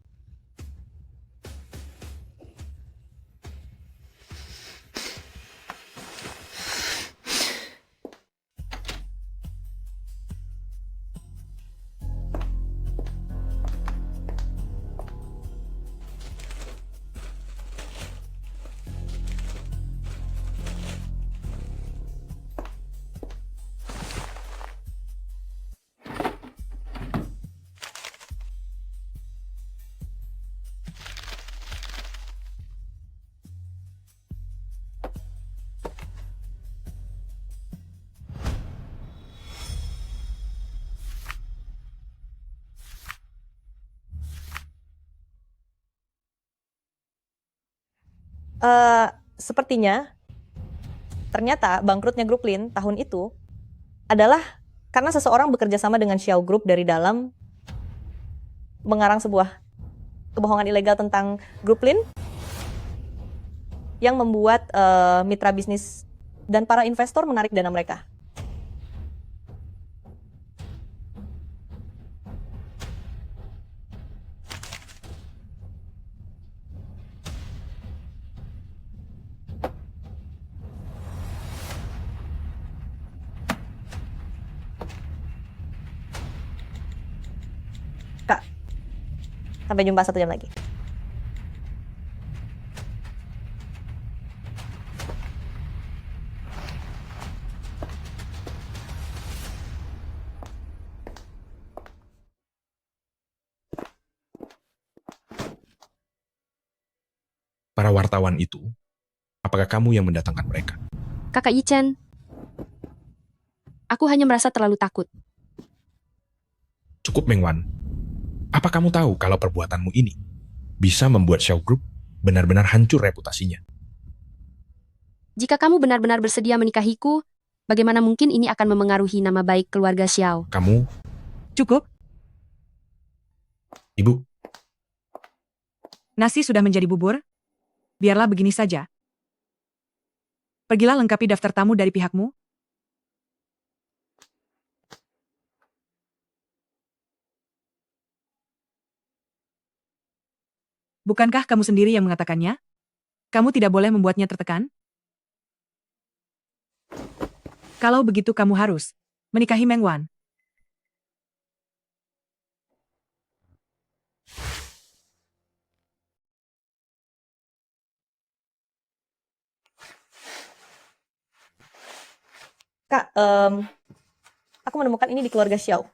Sepertinya ternyata bangkrutnya grup Lin tahun itu adalah karena seseorang bekerja sama dengan Xiao Group dari dalam mengarang sebuah kebohongan ilegal tentang grup Lin yang membuat mitra bisnis dan para investor menarik dana mereka. Kak, sampai jumpa 1 jam lagi. Para wartawan itu, apakah kamu yang mendatangkan mereka? Kakak Yi Chen, aku hanya merasa terlalu takut. Cukup, Meng Wan. Apa kamu tahu kalau perbuatanmu ini bisa membuat Xiao Group benar-benar hancur reputasinya? Jika kamu benar-benar bersedia menikahiku, bagaimana mungkin ini akan memengaruhi nama baik keluarga Xiao? Kamu, Cukup, Ibu, nasi sudah menjadi bubur. Biarlah begini saja. Pergilah lengkapi daftar tamu dari pihakmu. Bukankah kamu sendiri yang mengatakannya? Kamu tidak boleh membuatnya tertekan? Kalau begitu kamu harus menikahi Meng Wan. Kak, aku menemukan ini di keluarga Xiao.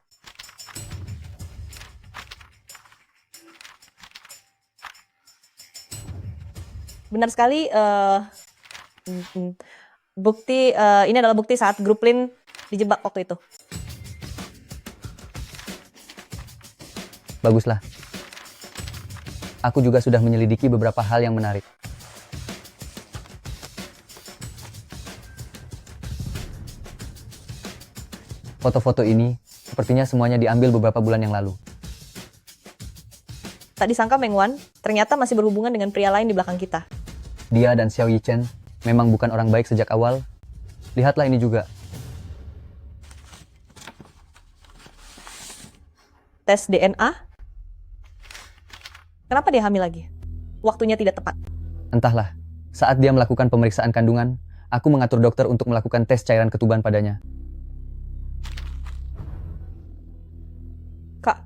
Benar sekali, bukti ini adalah bukti saat grup Lin dijebak waktu itu. Baguslah. Aku juga sudah menyelidiki beberapa hal yang menarik. Foto-foto ini sepertinya semuanya diambil beberapa bulan yang lalu. Tak disangka Meng Wan ternyata masih berhubungan dengan pria lain di belakang kita. Dia dan Xiao Yichen memang bukan orang baik sejak awal. Lihatlah ini juga. Tes DNA? Kenapa dia hamil lagi? Waktunya tidak tepat. Entahlah, saat dia melakukan pemeriksaan kandungan, aku mengatur dokter untuk melakukan tes cairan ketuban padanya. Kak,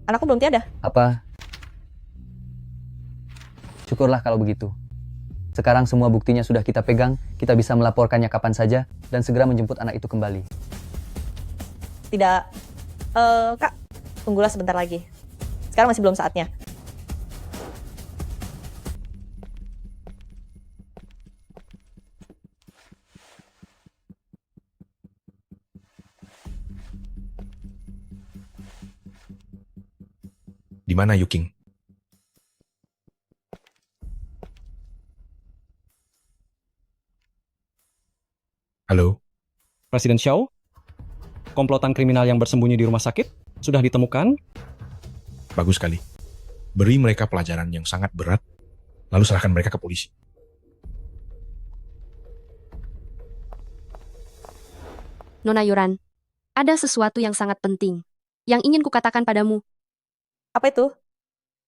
anakku belum tiada. Apa? Syukurlah kalau begitu. Sekarang semua buktinya sudah kita pegang, kita bisa melaporkannya kapan saja, dan segera menjemput anak itu kembali. Tidak, Kak, tunggulah sebentar lagi. Sekarang masih belum saatnya. Di mana Yuking? Halo? Presiden Xiao? Komplotan kriminal yang bersembunyi di rumah sakit sudah ditemukan? Bagus sekali. Beri mereka pelajaran yang sangat berat, lalu serahkan mereka ke polisi. Nona Yuran, ada sesuatu yang sangat penting yang ingin kukatakan padamu. Apa itu?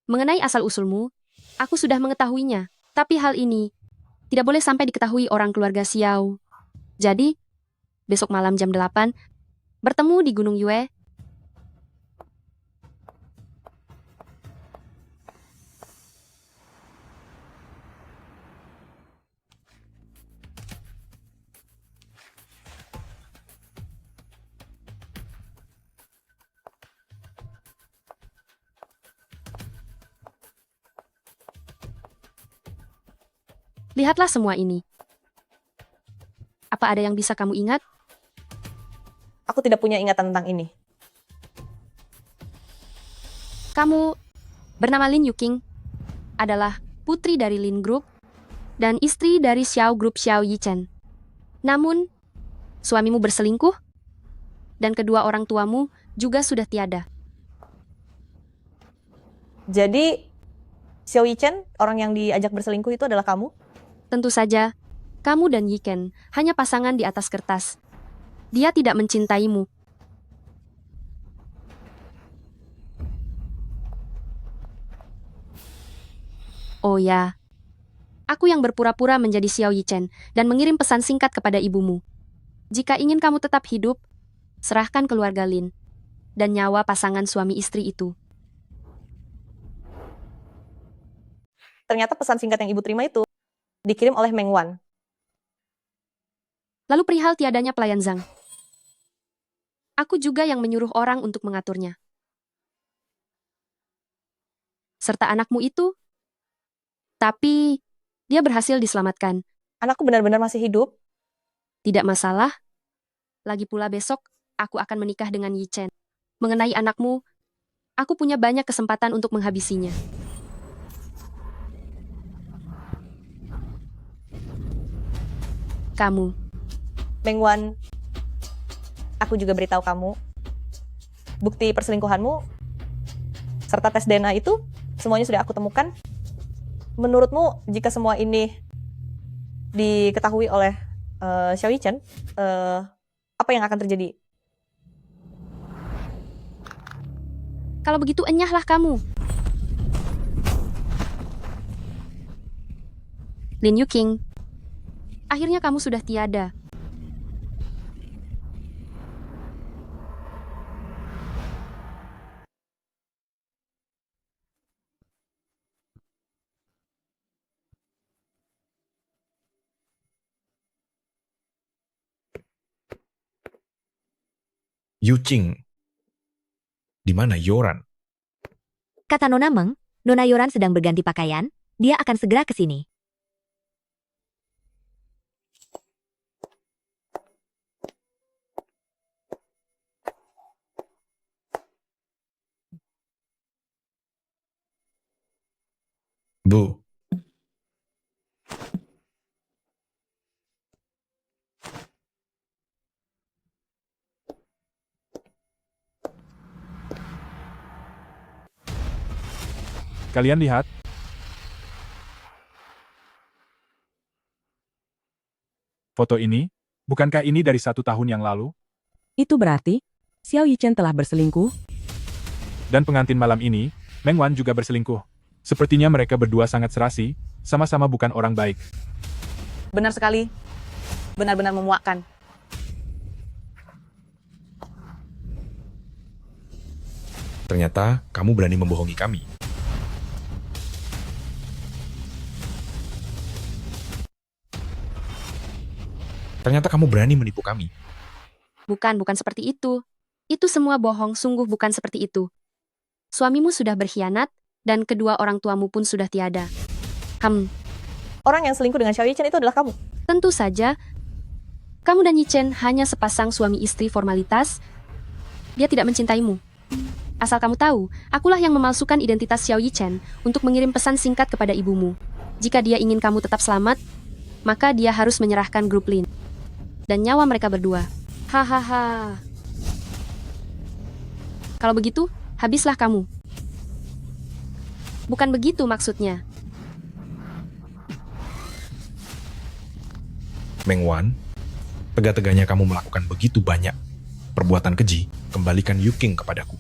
Mengenai asal-usulmu, aku sudah mengetahuinya. Tapi hal ini tidak boleh sampai diketahui orang keluarga Xiao. Jadi, besok malam jam 8, bertemu di Gunung Yue. Lihatlah semua ini. Apa ada yang bisa kamu ingat? Aku tidak punya ingatan tentang ini. Kamu bernama Lin Yuking, adalah putri dari Lin Group dan istri dari Xiao Group Xiao Yichen. Namun, suamimu berselingkuh dan kedua orang tuamu juga sudah tiada. Jadi, Xiao Yichen, orang yang diajak berselingkuh itu adalah kamu? Tentu saja, kamu dan Yiken hanya pasangan di atas kertas. Dia tidak mencintaimu. Oh ya, aku yang berpura-pura menjadi Xiao Yichen dan mengirim pesan singkat kepada ibumu. Jika ingin kamu tetap hidup, serahkan keluarga Lin dan nyawa pasangan suami istri itu. Ternyata pesan singkat yang ibu terima itu dikirim oleh Meng Wan. Lalu perihal tiadanya pelayan Zhang. Aku juga yang menyuruh orang untuk mengaturnya. Serta anakmu itu. Tapi, dia berhasil diselamatkan. Anakku benar-benar masih hidup? Tidak masalah. Lagi pula besok, aku akan menikah dengan Yi Chen. Mengenai anakmu, aku punya banyak kesempatan untuk menghabisinya. Kamu. Meng Wan, aku juga beritahu kamu, bukti perselingkuhanmu, serta tes DNA itu, semuanya sudah aku temukan. Menurutmu, jika semua ini diketahui oleh Xiao Yichen, apa yang akan terjadi? Kalau begitu enyahlah kamu. Lin Yuking, akhirnya kamu sudah tiada. Yuqing. Di mana Yoran? Kata Nona Meng, Nona Yoran sedang berganti pakaian, dia akan segera ke sini. Bu. Kalian lihat? Foto ini? Bukankah ini dari 1 tahun yang lalu? Itu berarti, Xiao Yichen telah berselingkuh? Dan pengantin malam ini, Meng Wan juga berselingkuh. Sepertinya mereka berdua sangat serasi, sama-sama bukan orang baik. Benar sekali. Benar-benar memuakkan. Ternyata kamu berani membohongi kami. Ternyata kamu berani menipu kami. Bukan seperti itu. Itu semua bohong, sungguh bukan seperti itu. Suamimu sudah berkhianat, dan kedua orang tuamu pun sudah tiada. Orang yang selingkuh dengan Xiao Yichen itu adalah kamu. Tentu saja, kamu dan Yichen hanya sepasang suami istri formalitas. Dia tidak mencintaimu. Asal kamu tahu, akulah yang memalsukan identitas Xiao Yichen untuk mengirim pesan singkat kepada ibumu. Jika dia ingin kamu tetap selamat, maka dia harus menyerahkan grup Lin dan nyawa mereka berdua. Hahaha. Kalau begitu, habislah kamu. Bukan begitu maksudnya. Meng Wan, tega-teganya kamu melakukan begitu banyak perbuatan keji, kembalikan Yuqing kepadaku.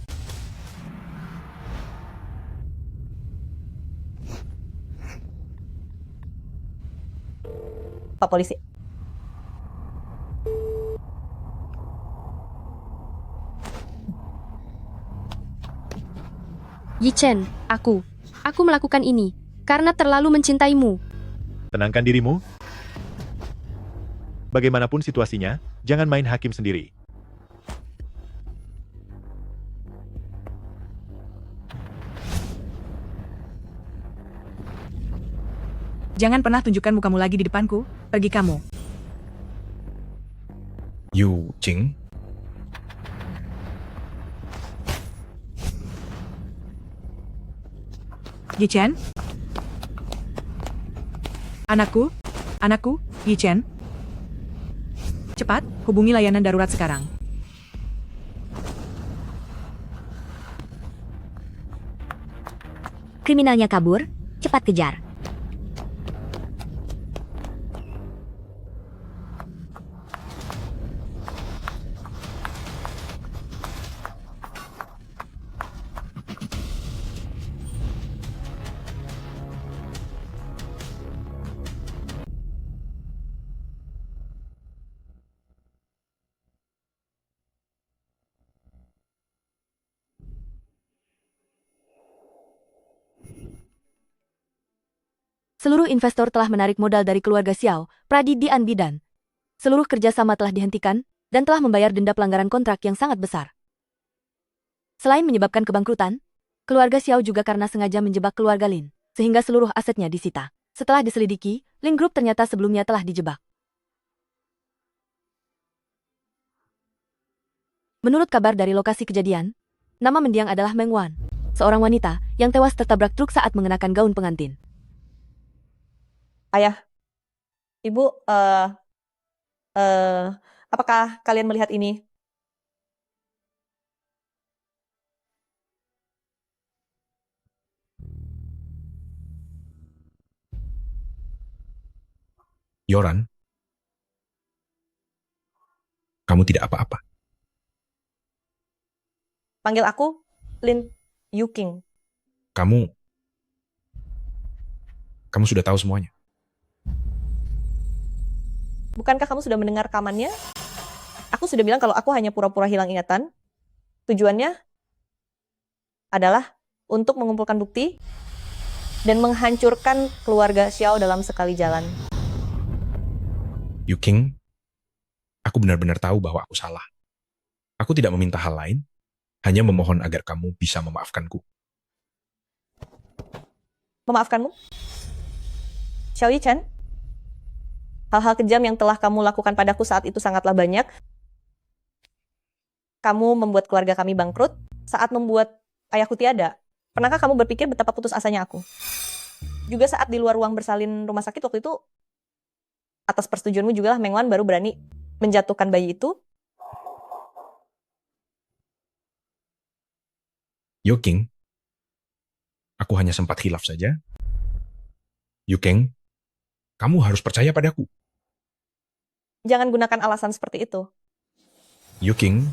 Pak Polisi. Yichen, aku melakukan ini karena terlalu mencintaimu. Tenangkan dirimu. Bagaimanapun situasinya, jangan main hakim sendiri. Jangan pernah tunjukkan mukamu lagi di depanku. Pergi kamu. Yuqing? Yichen? Anakku? Yichen? Cepat, hubungi layanan darurat sekarang. Kriminalnya kabur, cepat kejar. Seluruh investor telah menarik modal dari keluarga Xiao, Pradi Dian Bidan. Seluruh kerjasama telah dihentikan, dan telah membayar denda pelanggaran kontrak yang sangat besar. Selain menyebabkan kebangkrutan, keluarga Xiao juga karena sengaja menjebak keluarga Lin, sehingga seluruh asetnya disita. Setelah diselidiki, Lin Group ternyata sebelumnya telah dijebak. Menurut kabar dari lokasi kejadian, nama mendiang adalah Meng Wan, seorang wanita yang tewas tertabrak truk saat mengenakan gaun pengantin. Ayah, Ibu, apakah kalian melihat ini? Yoran, kamu tidak apa-apa. Panggil aku Lin Yuqing. Kamu sudah tahu semuanya. Bukankah kamu sudah mendengar rekamannya? Aku sudah bilang kalau aku hanya pura-pura hilang ingatan. Tujuannya adalah untuk mengumpulkan bukti dan menghancurkan keluarga Xiao dalam sekali jalan. Yuqing, aku benar-benar tahu bahwa aku salah. Aku tidak meminta hal lain, hanya memohon agar kamu bisa memaafkanku. Memaafkanmu? Xiao Yichen? Hal-hal kejam yang telah kamu lakukan padaku saat itu sangatlah banyak. Kamu membuat keluarga kami bangkrut saat membuat ayahku tiada. Pernahkah kamu berpikir betapa putus asanya aku? Juga saat di luar ruang bersalin rumah sakit waktu itu, atas persetujuanmu juga lah Meng Wan baru berani menjatuhkan bayi itu. Yoking, aku hanya sempat khilaf saja. Yukeng, kamu harus percaya padaku. Jangan gunakan alasan seperti itu. Yuking,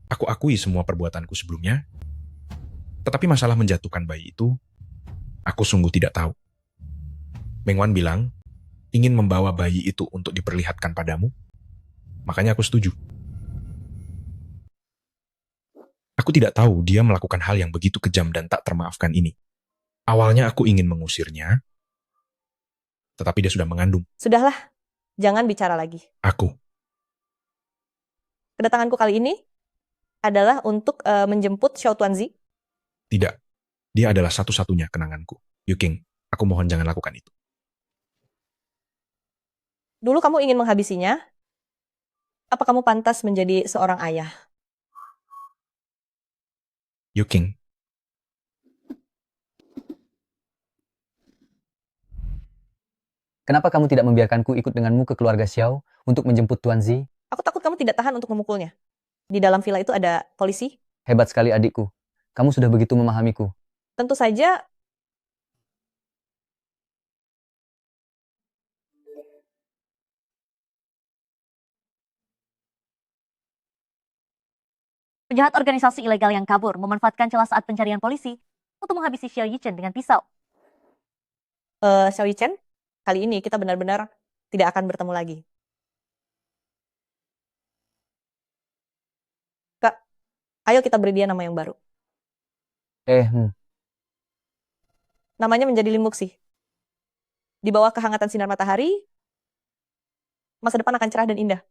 aku akui semua perbuatanku sebelumnya, tetapi masalah menjatuhkan bayi itu, aku sungguh tidak tahu. Meng Wan bilang, ingin membawa bayi itu untuk diperlihatkan padamu, makanya aku setuju. Aku tidak tahu dia melakukan hal yang begitu kejam dan tak termaafkan ini. Awalnya aku ingin mengusirnya, tetapi dia sudah mengandung. Sudahlah, jangan bicara lagi. Aku. Kedatanganku kali ini adalah untuk menjemput Xiao Tuanzi. Tidak, dia adalah satu-satunya kenanganku. Yuking, aku mohon jangan lakukan itu. Dulu kamu ingin menghabisinya. Apa kamu pantas menjadi seorang ayah? Yuking, Kenapa kamu tidak membiarkanku ikut denganmu ke keluarga Xiao untuk menjemput Tuan Zi? Aku takut kamu tidak tahan untuk memukulnya. Di dalam villa itu ada polisi. Hebat sekali adikku. Kamu sudah begitu memahamiku. Tentu saja Penjahat organisasi ilegal yang kabur memanfaatkan celah saat pencarian polisi untuk menghabisi Xiao Yichen dengan pisau. Xiao Yichen, kali ini kita benar-benar tidak akan bertemu lagi. Kak, ayo kita beri dia nama yang baru. Namanya menjadi Lin Muxi. Di bawah kehangatan sinar matahari, masa depan akan cerah dan indah.